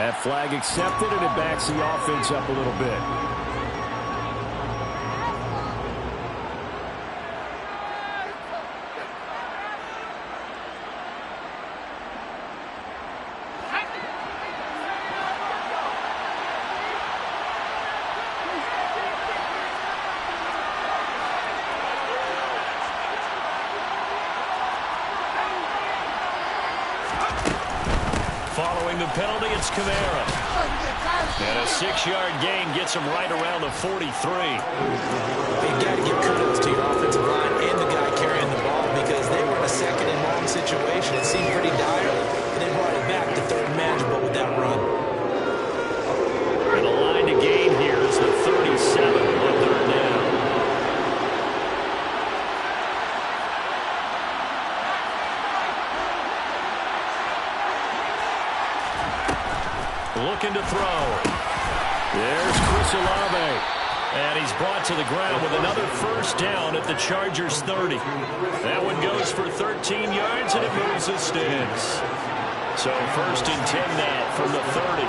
That flag accepted, and it backs the offense up a little bit. Following the penalty, it's Kamara. And a 6-yard gain gets him right around the 43. You've got to give kudos to your offensive line and the guy carrying the ball because they were in a second and long situation. It seemed pretty dire, and they brought it back to third and manageable with that run. And the line to gain here is the 37 on third down. Looking to throw. There's Chris Olave. And he's brought to the ground with another first down at the Chargers' 30. That one goes for 13 yards, and it moves the sticks. So first and 10 now from the 30.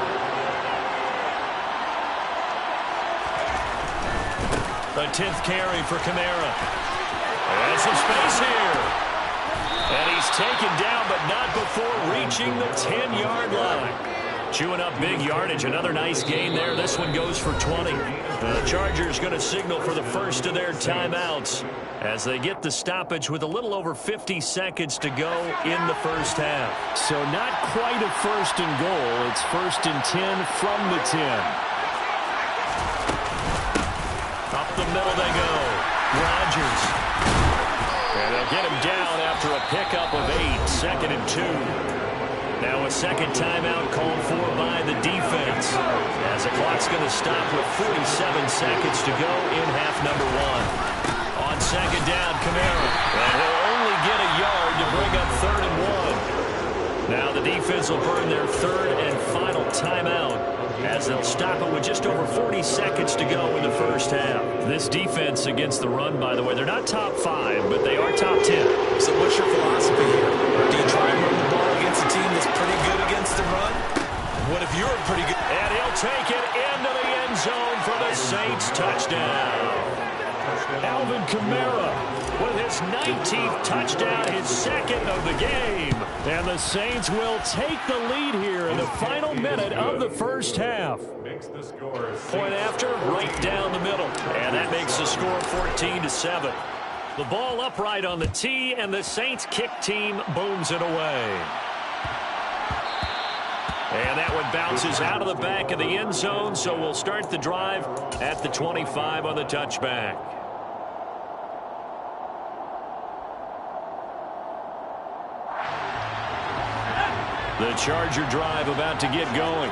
A 10th carry for Kamara. And some space here. And he's taken down, but not before reaching the 10-yard line. Chewing up big yardage. Another nice gain there. This one goes for 20. The Chargers going to signal for the first of their timeouts as they get the stoppage with a little over 50 seconds to go in the first half. So not quite a first and goal. It's first and 10 from the 10. Up the middle they go. Rodgers. And they'll get him down after a pickup of 8. Second and 2. Now a second timeout called for by the defense as the clock's going to stop with 47 seconds to go in half number 1. On second down, Kamara. And he'll only get a yard to bring up third and 1. Now the defense will burn their third and final timeout as they'll stop it with just over 40 seconds to go in the first half. This defense against the run, by the way, they're not top 5, but they are top 10. So what's your philosophy here? Do you try and run the ball against a team that's pretty good against the run? What if you're pretty good? And he'll take it into the end zone for the Saints touchdown. Alvin Kamara with his 19th touchdown, his second of the game. And the Saints will take the lead here in the final minute of the first half. Point after, right down the middle. And that makes the score 14-7. The ball upright on the tee, and the Saints kick team booms it away. And that one bounces out of the back of the end zone, so we'll start the drive at the 25 on the touchback. The Charger drive about to get going.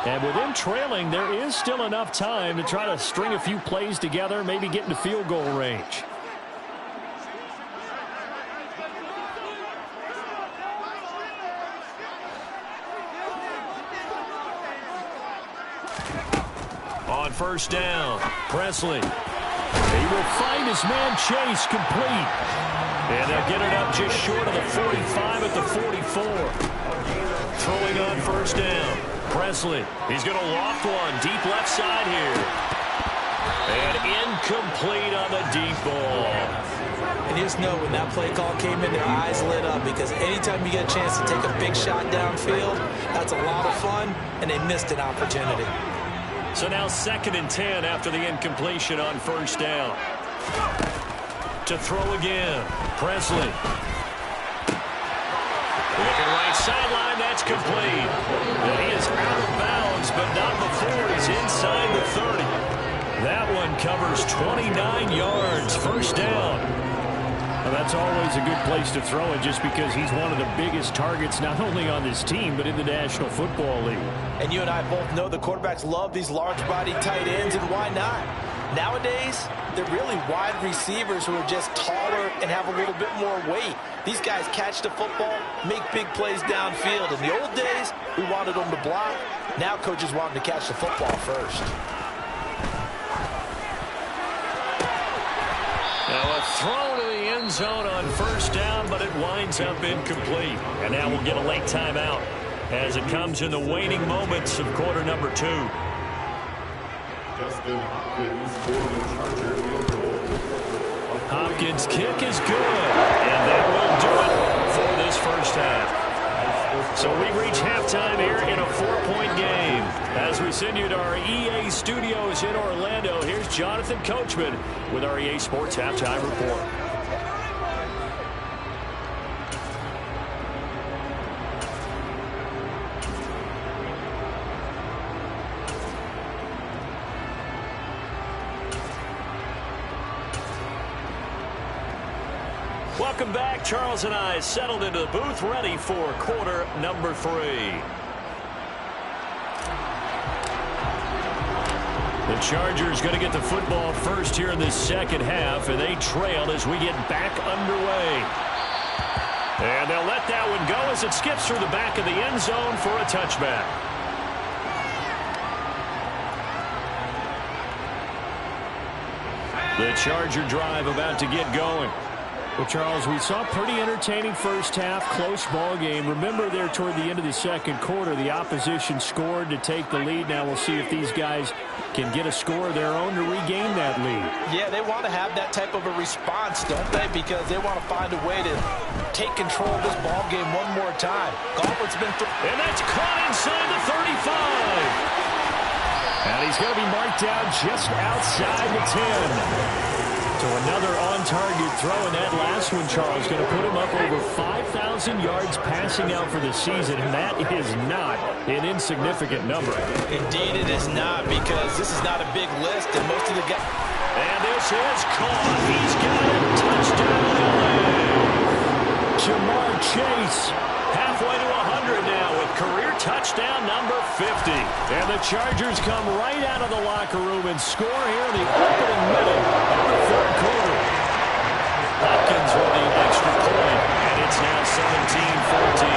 And with them trailing, there is still enough time to try to string a few plays together, maybe get into field goal range. On first down, Presley. He will find his man Chase complete. And they'll get it up just short of the 45 at the 44. Throwing on first down. Presley. He's going to loft one. Deep left side here. And incomplete on the deep ball. And just know when that play call came in, their eyes lit up because anytime you get a chance to take a big shot downfield, that's a lot of fun, and they missed an opportunity. So now second and 10 after the incompletion on first down. To throw again. Presley. Looking right sideline, that's complete. And he is out of bounds, but not before he's inside the 30. That one covers 29 yards, first down. Well, that's always a good place to throw it just because he's one of the biggest targets not only on this team but in the National Football League. And you and I both know the quarterbacks love these large-body tight ends, and why not? Nowadays, they're really wide receivers who are just taller and have a little bit more weight. These guys catch the football, make big plays downfield. In the old days, we wanted them to block. Now coaches want them to catch the football first. Now a throw to the end zone on first down, but it winds up incomplete. And now we'll get a late timeout. as it comes in the waning moments of quarter number 2. Hopkins' kick is good, and that will do it for this first half. So we reach halftime here in a 4-point game. As we send you to our EA studios in Orlando, here's Jonathan Coachman with our EA Sports Halftime Report. Welcome back. Charles and I settled into the booth, ready for quarter number 3. The Chargers going to get the football first here in this second half, and they trail as we get back underway. And they'll let that one go as it skips through the back of the end zone for a touchback. The Charger drive about to get going. Well, Charles, we saw a pretty entertaining first half, close ball game. Remember there toward the end of the second quarter, the opposition scored to take the lead. Now we'll see if these guys can get a score of their own to regain that lead. Yeah, they want to have that type of a response, don't they? Because they want to find a way to take control of this ball game one more time. Gauntlet's been through. And that's caught inside the 35. And he's going to be marked down just outside the 10. So another on-target throw, and that last one, Charles, going to put him up over 5,000 yards passing out for the season, and that is not an insignificant number. Indeed it is not, because this is not a big list, and most of the guys... And this is caught. He's got a touchdown, LA. Jamar Chase. Halfway to 100 now with career touchdown number 50. And the Chargers come right out of the locker room and score here in the opening minute of the third quarter. Hopkins with the extra point, and it's now 17-14.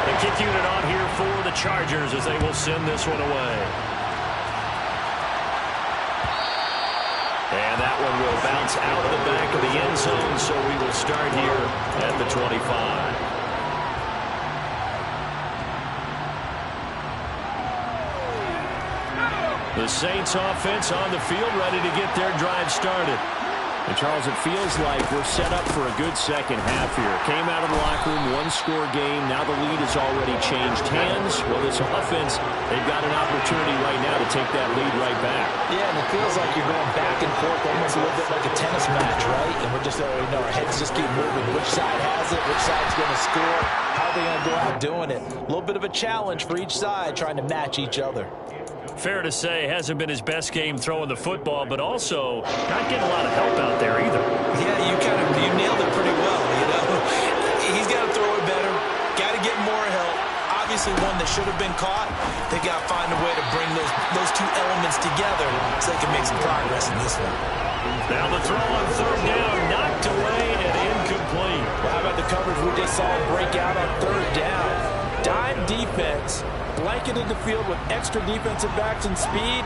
The kick unit on here for the Chargers as they will send this one away. And that one will bounce out of the back of the end zone, so we will start here at the 25. The Saints offense on the field, ready to get their drive started. And Charles, it feels like we're set up for a good second half here. Came out of the locker room, one-score game. Now the lead has already changed hands. Well, this offense, they've got an opportunity right now to take that lead right back. Yeah, and it feels like you're going back and forth almost a little bit like a tennis match, right? And we're just already know our heads just keep moving. Which side has it? Which side's going to score? How are they going to go out doing it? A little bit of a challenge for each side trying to match each other. Fair to say, hasn't been his best game throwing the football, but also not getting a lot of help out there either. Yeah, you nailed it pretty well, you know. He's got to throw it better, got to get more help. Obviously one that should have been caught. They got to find a way to bring those two elements together so they can make some progress in this one. Now the throw on third down, knocked away and incomplete. Well, how about the coverage we just saw break out on third down? Dime defense. Blanketed the field with extra defensive backs and speed,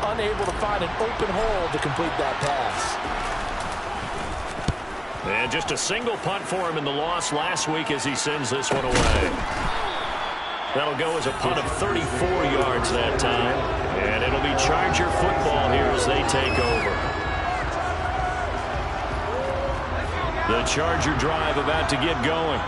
unable to find an open hole to complete that pass. And just a single punt for him in the loss last week as he sends this one away. That'll go as a punt of 34 yards that time. And it'll be Charger football here as they take over. The Charger drive about to get going.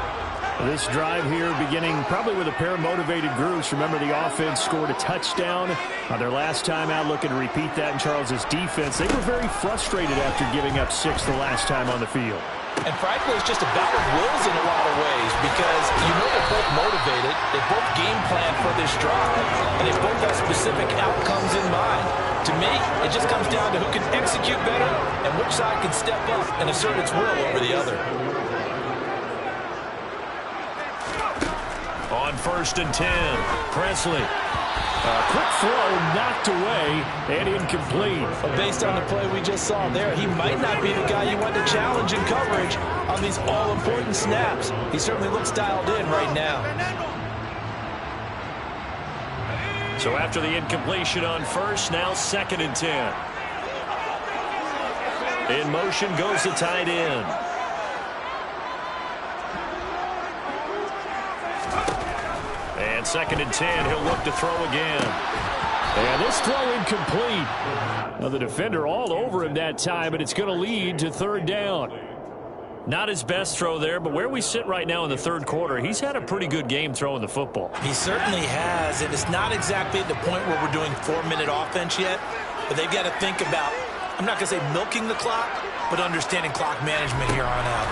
This drive here beginning probably with a pair of motivated groups. Remember, the offense scored a touchdown on their last time out, looking to repeat that in Charles's defense. They were very frustrated after giving up 6 the last time on the field. And frankly, it's just a battle of wills in a lot of ways because you know they're both motivated. They both game plan for this drive, and they both have specific outcomes in mind. To me, it just comes down to who can execute better and which side can step up and assert its will over the other. On 1st and 10, Presley. Quick throw knocked away and incomplete. But based on the play we just saw there, he might not be the guy you want to challenge in coverage on these all-important snaps. He certainly looks dialed in right now. So after the incompletion on 1st, now 2nd and 10. In motion goes the tight end. 2nd and 10. He'll look to throw again. And this throw incomplete. Now the defender all over him that time, but it's going to lead to 3rd down. Not his best throw there, but where we sit right now in the 3rd quarter, he's had a pretty good game throwing the football. He certainly has, and it's not exactly at the point where we're doing 4-minute offense yet, but they've got to think about, I'm not going to say milking the clock, but understanding clock management here on out.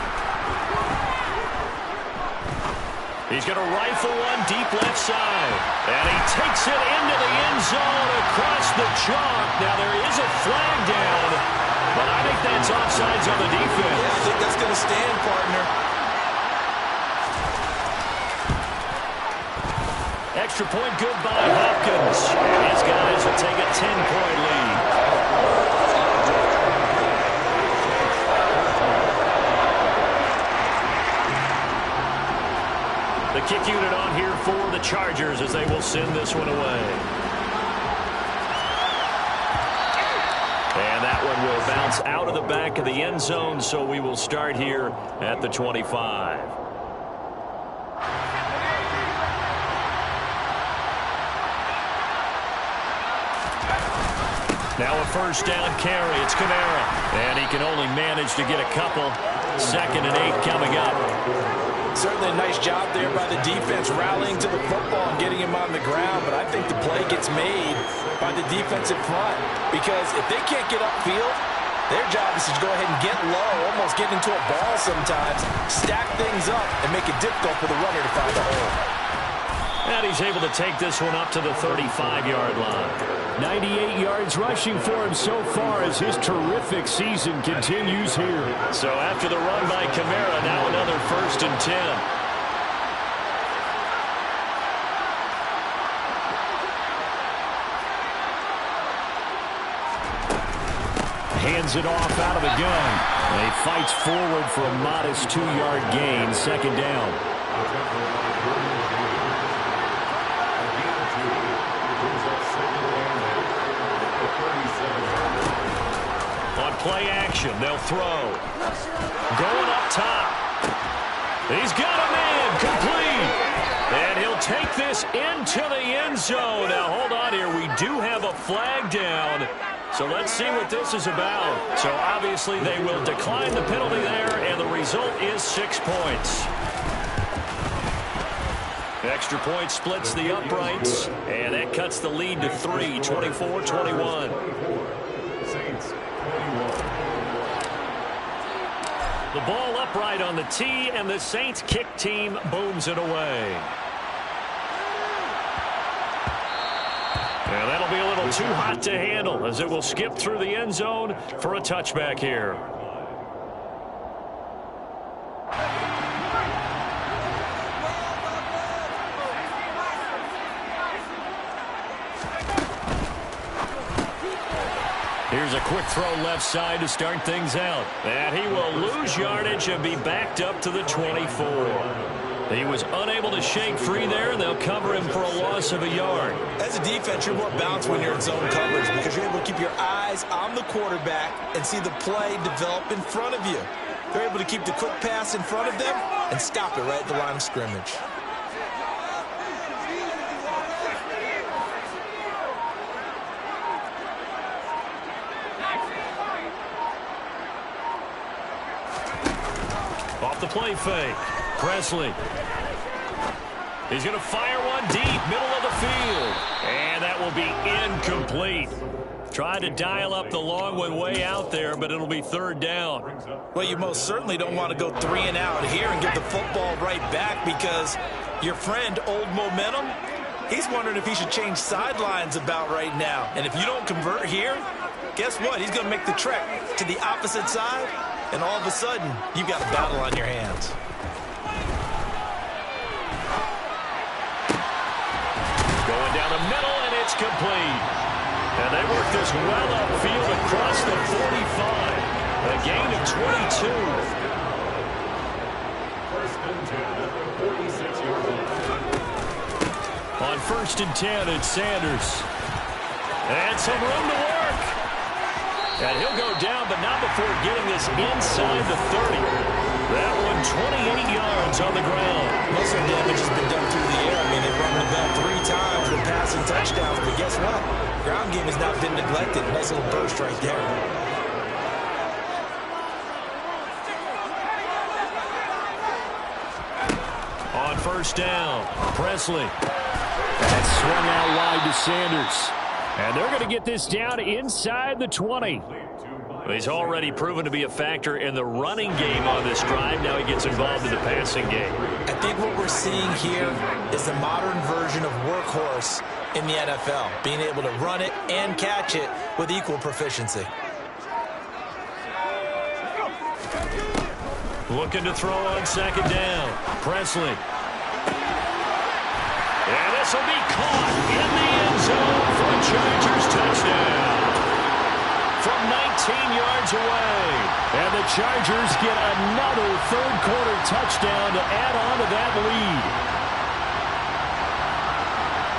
He's going to rifle one deep left side, and he takes it into the end zone across the chalk. Now there is a flag down, but I think that's offsides on the defense. Yeah, I think that's going to stand, partner. Extra point good by Hopkins. And his guys will take a 10-point lead. The kick unit on here for the Chargers as they will send this one away. And that one will bounce out of the back of the end zone, so we will start here at the 25. Now a 1st down carry. It's Kamara. And he can only manage to get a couple. 2nd and 8 coming up. Certainly a nice job there by the defense rallying to the football and getting him on the ground, but I think the play gets made by the defensive front because if they can't get upfield, their job is to go ahead and get low, almost get into a ball sometimes, stack things up, and make it difficult for the runner to find a hole. And he's able to take this one up to the 35-yard line. 98 yards rushing for him so far as his terrific season continues here. So after the run by Kamara, now another 1st and 10. Hands it off out of the gun. And he fights forward for a modest 2-yard gain, 2nd down. Play action. They'll throw. Going up top. He's got a man. Complete. And he'll take this into the end zone. Now, hold on here. We do have a flag down. So let's see what this is about. So obviously they will decline the penalty there, and the result is 6 points. Extra point splits the uprights, and that cuts the lead to 3, 24-21. The ball upright on the tee, and the Saints kick team booms it away. And that'll be a little too hot to handle as it will skip through the end zone for a touchback here. Here's a quick throw left side to start things out. And he will lose yardage and be backed up to the 24. He was unable to shake free there, and they'll cover him for a loss of a yard. As a defense, you're more balanced when you're in zone coverage because you're able to keep your eyes on the quarterback and see the play develop in front of you. They're able to keep the quick pass in front of them and stop it right at the line of scrimmage. Off the play fake. Presley. He's going to fire one deep, middle of the field. And that will be incomplete. Tried to dial up the long one way out there, but it'll be 3rd down. Well, you most certainly don't want to go 3 and out here and get the football right back because your friend, Old Momentum, he's wondering if he should change sidelines about right now. And if you don't convert here, guess what? He's going to make the trek to the opposite side, and all of a sudden, you've got a battle on your hands. Going down the middle, and it's complete. And they work this well upfield across the 45. A gain of 22. On 1st and 10, it's Sanders. And some room to work. And he'll go down, but not before getting this inside the 30. That one, 28 yards on the ground. Most of the damage has been done through the air. I mean, they've run the ball 3 times with passing touchdowns, but guess what? Ground game has not been neglected. Nice little burst right there. On first down, Presley. That swung out wide to Sanders. And they're going to get this down inside the 20. He's already proven to be a factor in the running game on this drive. Now he gets involved in the passing game. I think what we're seeing here is the modern version of workhorse in the NFL, being able to run it and catch it with equal proficiency. Looking to throw on second down. Presley. And this will be caught in the end zone for a Chargers touchdown. From 19 yards away. And the Chargers get another third-quarter touchdown to add on to that lead.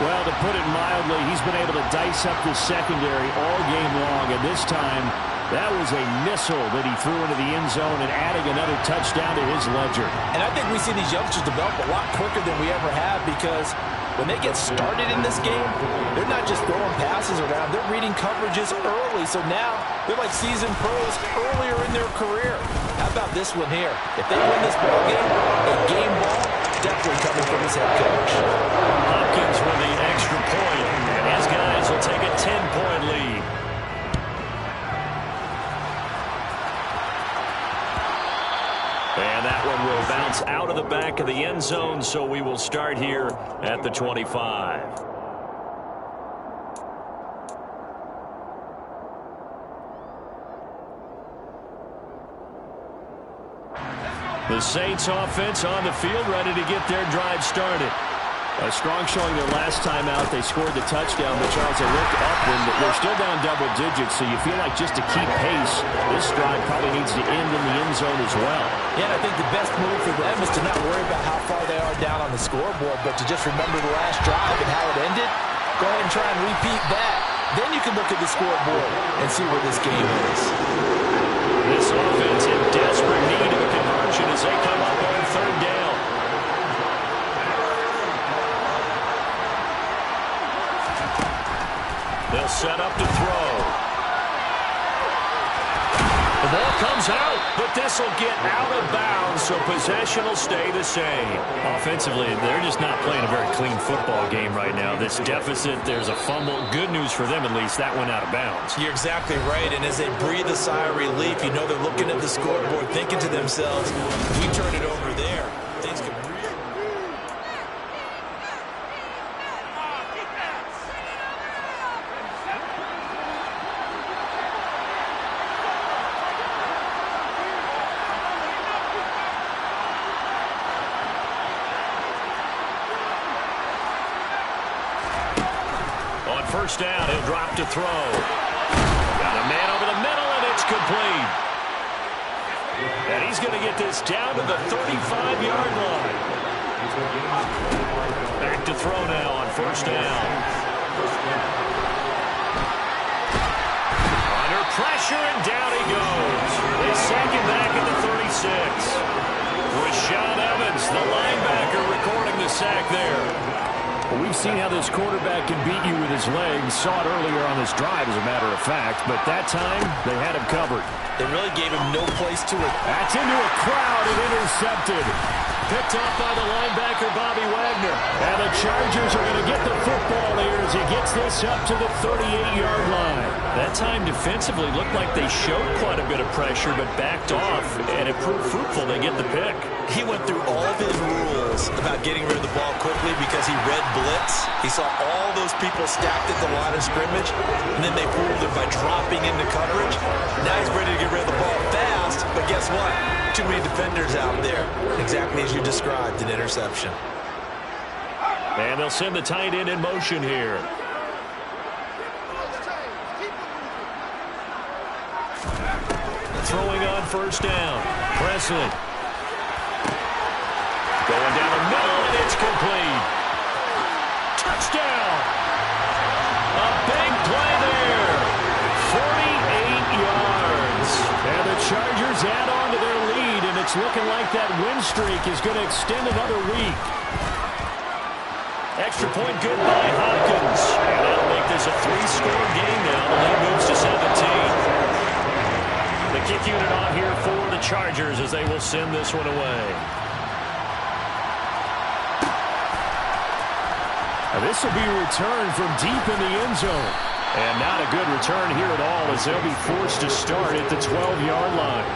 Well, to put it mildly, he's been able to dice up the secondary all game long, and this time that was a missile that he threw into the end zone and adding another touchdown to his ledger. And I think we see these youngsters develop a lot quicker than we ever have, because when they get started in this game, they're not just throwing passes around. They're reading coverages early. So now they're like seasoned pros earlier in their career. How about this one here? If they win this ball game, a game ball definitely coming from his head coach. Hopkins with the extra point, and his guys will take a 10-point lead. And that one will bounce out of the back of the end zone, so we will start here at the 25. The Saints offense on the field, ready to get their drive started. A strong showing their last time out. They scored the touchdown, but Charles, they looked up and they're still down double digits, so you feel like just to keep pace, this drive probably needs to end in the end zone as well. Yeah, and I think the best move for them is to not worry about how far they are down on the scoreboard, but to just remember the last drive and how it ended. Go ahead and try and repeat that. Then you can look at the scoreboard and see where this game is. This offense in desperate need of a conversion as they come up on third down. They'll set up to throw. The ball comes out, but this will get out of bounds, so possession will stay the same. Offensively, they're just not playing a very clean football game right now. This deficit, there's a fumble. Good news for them, at least. That went out of bounds. You're exactly right, and as they breathe a sigh of relief, you know they're looking at the scoreboard, thinking to themselves, if we turn it over there, things could really... First down, he'll drop to throw. Got a man over the middle, and it's complete. And he's going to get this down to the 35-yard line. Back to throw now on first down. Under pressure, and down he goes. They sack him back at the 36. Rashaan Evans, the linebacker, recording the sack there. Well, we've seen how this quarterback can beat you with his legs. Saw it earlier on this drive, as a matter of fact. But that time, they had him covered. They really gave him no place to it. That's into a crowd and intercepted. Picked off by the linebacker, Bobby Wagner. And the Chargers are going to get the football here as he gets this up to the 38-yard line. That time defensively looked like they showed quite a bit of pressure, but backed off, and it proved fruitful. They get the pick. He went through all of his rules about getting rid of the ball quickly because he read blitz. He saw all those people stacked at the line of scrimmage, and then they fooled him by dropping into coverage. Now he's ready to get rid of the ball fast, but guess what? Too many defenders out there. Exactly as you described, an interception. And they'll send the tight end in motion here. Throwing on first down. Presley. Going down the middle, and it's complete. Touchdown. A big play there. 48 yards. like that win streak is going to extend another week. Extra point good by Hopkins. And that'll make this a 3-score game now. The lead moves to 17. The kick unit on here for the Chargers as they will send this one away. Now this will be a return from deep in the end zone. And not a good return here at all as they'll be forced to start at the 12-yard line.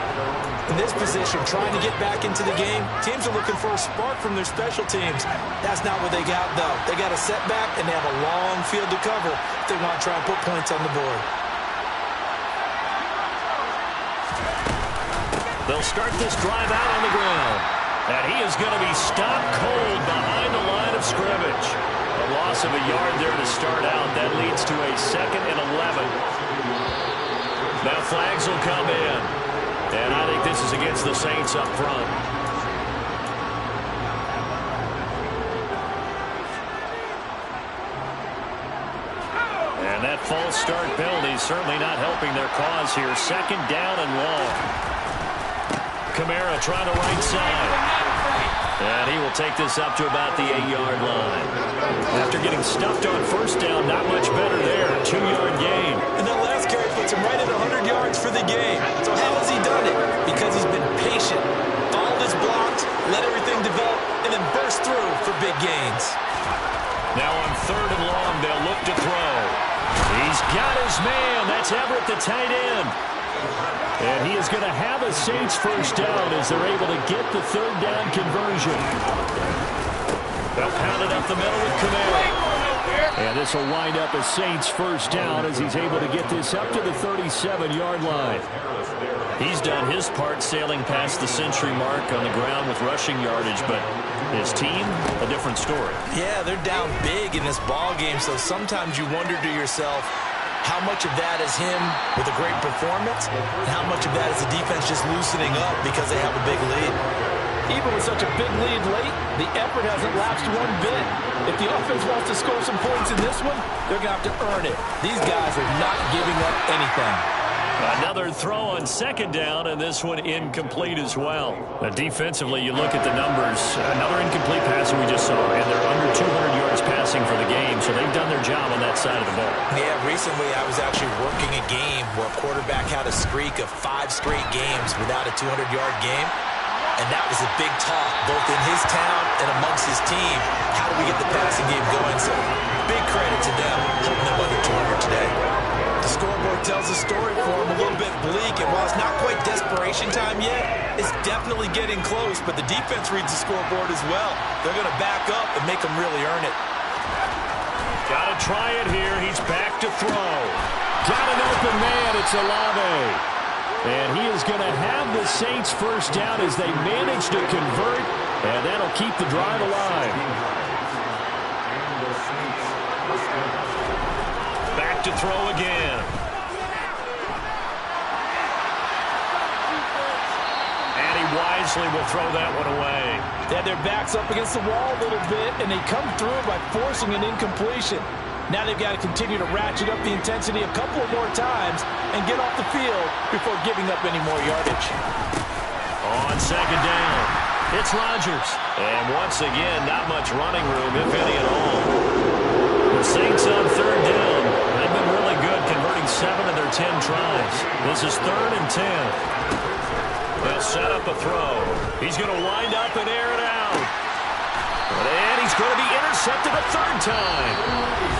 In this position, trying to get back into the game, teams are looking for a spark from their special teams. That's not what they got, though. They got a setback, and they have a long field to cover if they want to try and put points on the board. They'll start this drive out on the ground. And he is going to be stopped cold behind the line of scrimmage. A loss of a yard there to start out. That leads to a 2nd and 11. Now flags will come in. And I think this is against the Saints up front. And that false start penalty certainly not helping their cause here. 2nd down and long. Kamara trying to right side. And he will take this up to about the 8-yard line. After getting stuffed on 1st down, not much better there. 2-yard gain. And that last carry puts him right at 100 yards for the game. So how has he done it? Because he's been patient, followed his blocks, let everything develop, and then burst through for big gains. Now on 3rd and long, they'll look to throw. He's got his man. That's Everett, the tight end. And he is going to have a Saints 1st down as they're able to get the 3rd down conversion. They'll pound it up the middle with Kamara. And this will wind up a Saints 1st down as he's able to get this up to the 37-yard line. He's done his part sailing past the century mark on the ground with rushing yardage, but his team, a different story. Yeah, they're down big in this ball game, so sometimes you wonder to yourself, how much of that is him with a great performance, and how much of that is the defense just loosening up because they have a big lead. Even with such a big lead late, the effort hasn't lapsed one bit. If the offense wants to score some points in this one, they're going to have to earn it. These guys are not giving up anything. Another throw on 2nd down, and this one incomplete as well. Defensively, you look at the numbers. Another incomplete pass we just saw, and they're under 200 yards passing for the game, so they've done their job on that side of the ball. Yeah, recently I was actually working a game where a quarterback had a streak of 5 straight games without a 200-yard game, and that was a big talk, both in his town and amongst his team. How do we get the passing game going? So big credit to them, holding them under 200 today. The scoreboard tells a story for him, a little bit bleak, and while it's not quite desperation time yet, it's definitely getting close, but the defense reads the scoreboard as well. They're going to back up and make them really earn it. Got to try it here. He's back to throw. Got an open man. It's Olave. And he is going to have the Saints 1st down as they manage to convert, and that'll keep the drive alive. Back to throw again. And he wisely will throw that one away. They had their backs up against the wall a little bit, and they come through by forcing an incompletion. Now they've got to continue to ratchet up the intensity a couple of more times and get off the field before giving up any more yardage. On 2nd down, it's Rodgers. And once again, not much running room, if any at all. The Saints on 3rd down. They've been really good, converting 7 of their 10 tries. This is 3rd and 10. They'll set up a throw. He's going to wind up and air it out. And he's going to be intercepted a 3rd time.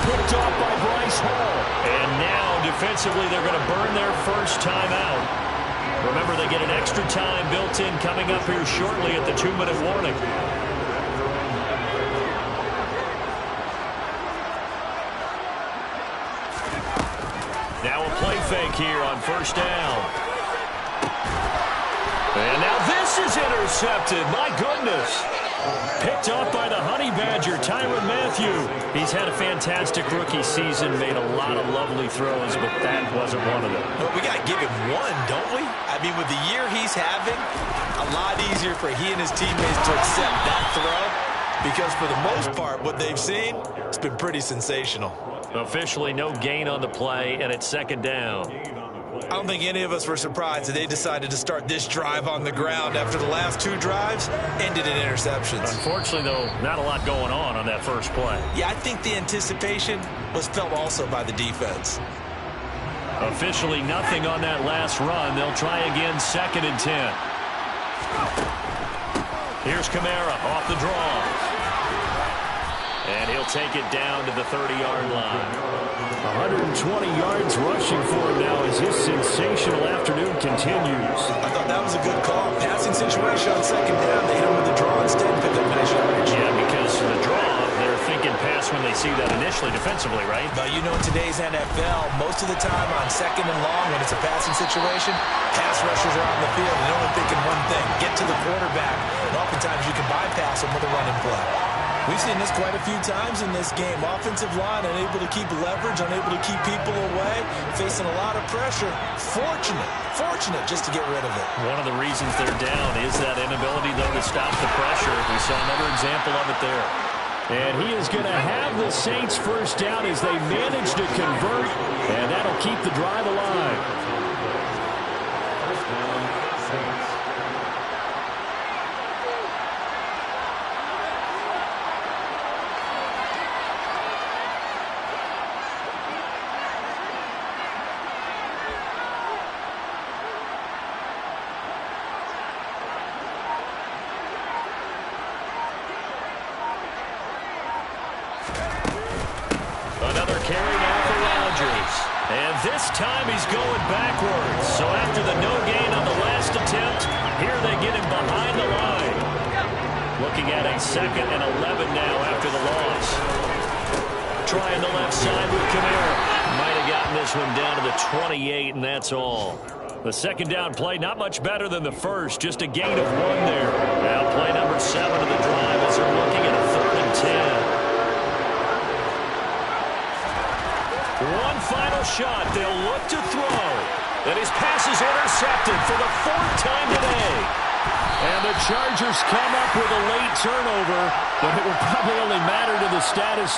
Picked off by Bryce Hall. And now, defensively, they're going to burn their 1st time out. Remember, they get an extra time built in coming up here shortly at the 2-minute warning. Now a play fake here on 1st down. And now this is intercepted. My goodness. Picked off by the Honey Badger, Tyrann Mathieu. He's had a fantastic rookie season, made a lot of lovely throws, but that wasn't one of them. Well, we got to give him one, don't we? I mean, with the year he's having, a lot easier for he and his teammates to accept that throw, because for the most part, what they've seen, it's been pretty sensational. Officially no gain on the play, and it's 2nd down. I don't think any of us were surprised that they decided to start this drive on the ground after the last 2 drives ended in interceptions. Unfortunately, though, not a lot going on that first play. Yeah, I think the anticipation was felt also by the defense. Officially nothing on that last run. They'll try again, 2nd and 10. Here's Kamara off the draw. And he'll take it down to the 30-yard line. 120 yards rushing for him now as his sensational afternoon continues. I thought that was a good call. Passing situation on 2nd down. They hit him with the draw instead and pick up nice yardage. Yeah, because the draw, they're thinking pass when they see that initially defensively, right? But you know, in today's NFL, most of the time on 2nd and long, when it's a passing situation, pass rushers are on the field and they're only thinking one thing, get to the quarterback. And oftentimes you can bypass them with a running play. We've seen this quite a few times in this game. Offensive line unable to keep leverage, unable to keep people away, facing a lot of pressure. Fortunate just to get rid of it. One of the reasons they're down is that inability, though, to stop the pressure. We saw another example of it there. And he is going to have the Saints first down as they manage to convert, and that'll keep the drive alive. First down, Saints. Another carry now for Rodgers. And this time he's going backwards. So after the no gain on the last attempt, here they get him behind the line. Looking at a 2nd and 11 now after the loss. Trying the left side with Kamara. Might have gotten this one down to the 28, and that's all. The 2nd down play, not much better than the first. Just a gain of 1 there. Now play number 7 of the drive as they're looking at a 3rd and 10. One final shot. They'll look to throw. And his pass is intercepted for the 4th time today. And the Chargers come up with a late turnover, but it will probably only matter to the status